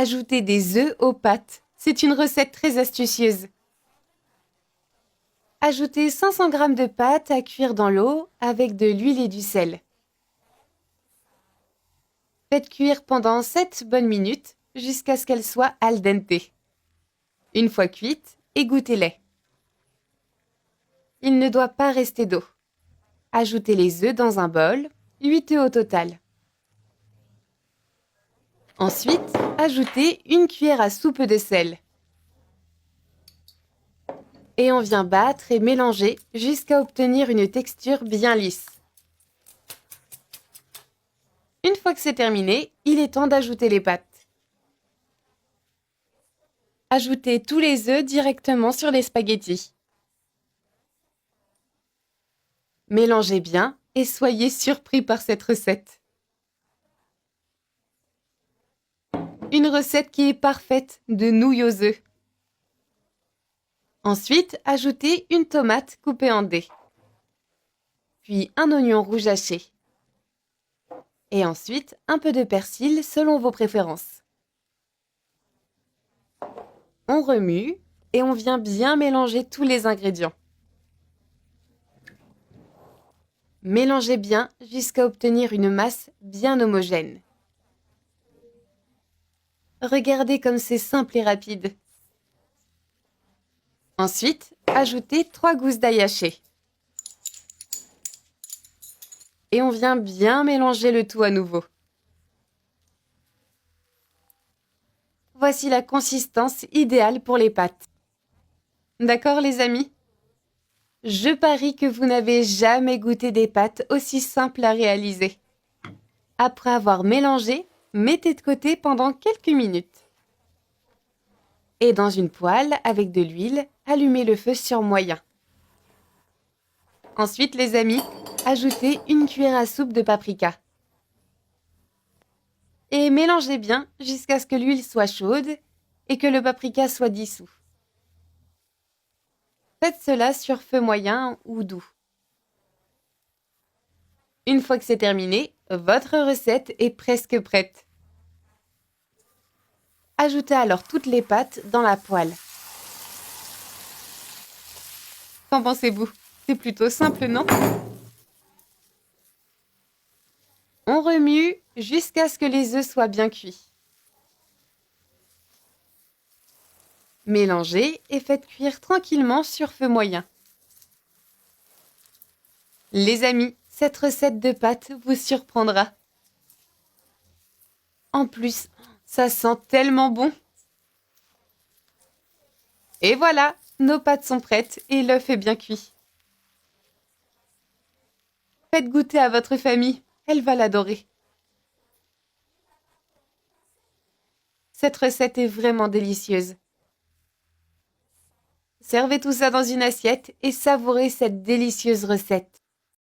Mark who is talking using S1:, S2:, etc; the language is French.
S1: Ajoutez des œufs aux pâtes. C'est une recette très astucieuse. Ajoutez 500 g de pâtes à cuire dans l'eau avec de l'huile et du sel. Faites cuire pendant 7 bonnes minutes jusqu'à ce qu'elles soient al dente. Une fois cuites, égouttez-les. Il ne doit pas rester d'eau. Ajoutez les œufs dans un bol, 8 œufs au total. Ensuite, ajoutez une cuillère à soupe de sel. Et on vient battre et mélanger jusqu'à obtenir une texture bien lisse. Une fois que c'est terminé, il est temps d'ajouter les pâtes. Ajoutez tous les œufs directement sur les spaghettis. Mélangez bien et soyez surpris par cette recette. Une recette qui est parfaite de nouilles aux œufs. Ensuite, ajoutez une tomate coupée en dés. Puis un oignon rouge haché. Et ensuite, un peu de persil selon vos préférences. On remue et on vient bien mélanger tous les ingrédients. Mélangez bien jusqu'à obtenir une masse bien homogène. Regardez comme c'est simple et rapide. Ensuite, ajoutez 3 gousses d'ail haché. Et on vient bien mélanger le tout à nouveau. Voici la consistance idéale pour les pâtes. D'accord les amis? Je parie que vous n'avez jamais goûté des pâtes aussi simples à réaliser. Après avoir mélangé, mettez de côté pendant quelques minutes. Et dans une poêle avec de l'huile, allumez le feu sur moyen. Ensuite les amis, ajoutez une cuillère à soupe de paprika. Et mélangez bien jusqu'à ce que l'huile soit chaude et que le paprika soit dissous. Faites cela sur feu moyen ou doux. Une fois que c'est terminé, votre recette est presque prête. Ajoutez alors toutes les pâtes dans la poêle. Qu'en pensez-vous? C'est plutôt simple, non? On remue jusqu'à ce que les œufs soient bien cuits. Mélangez et faites cuire tranquillement sur feu moyen. Les amis, cette recette de pâtes vous surprendra. En plus, ça sent tellement bon. Et voilà, nos pâtes sont prêtes et l'œuf est bien cuit. Faites goûter à votre famille, elle va l'adorer. Cette recette est vraiment délicieuse. Servez tout ça dans une assiette et savourez cette délicieuse recette.